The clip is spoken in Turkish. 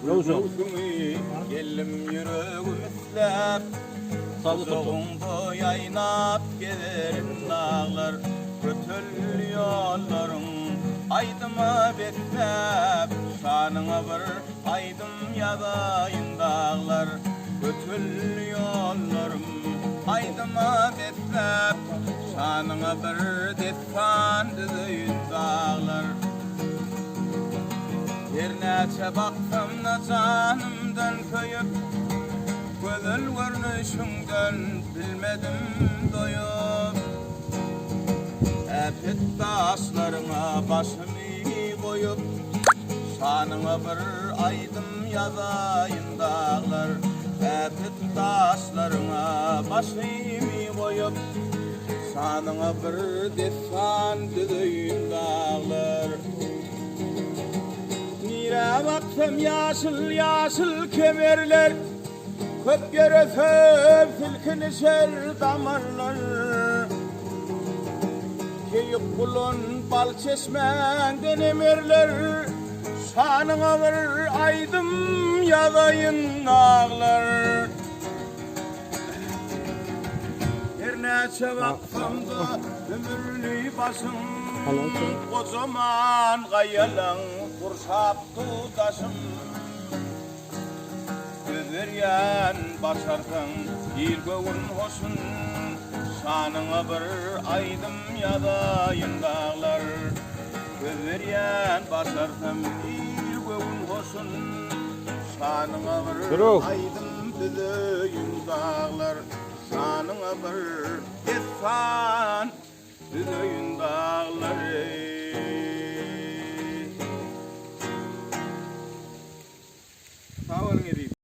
Gülsüni gellim yüreğim üflep Kuzağımda yaynap gelirim dağlar Götül yollarım aydıma betlep Şanına bir aydım yadayın dağlar Götül yollarım aydıma betlep Şanına bir destan düzüyün dağlar Bir neçe baktım da canımdan köyüp Gözül görünüşünden bilmedim doyup Epet taşlarına başımı koyup Şanına bir aydım yazayın dağlar Epet taşlarına başımı koyup Şanına bir destan düzeyim dağlar Nire baktım yaşıl yaşıl kemerler Köp göresem silkinişer damarlar Keyip kulun bal çeşmenden emerler Şanına bir aydım yazayın ağlar Her neçe vakfımda ömürlü başım Kocaman kayalan kursap tutaşım Gözleryen başarsan bir göğün hoşun Şanına bir aydım yadayın dağlar Gözleryen başarsan bir göğün hoşun Şanına bir aydım düzeyün dağlar Şanına bir destan düzeyün dağlar Sağ olun.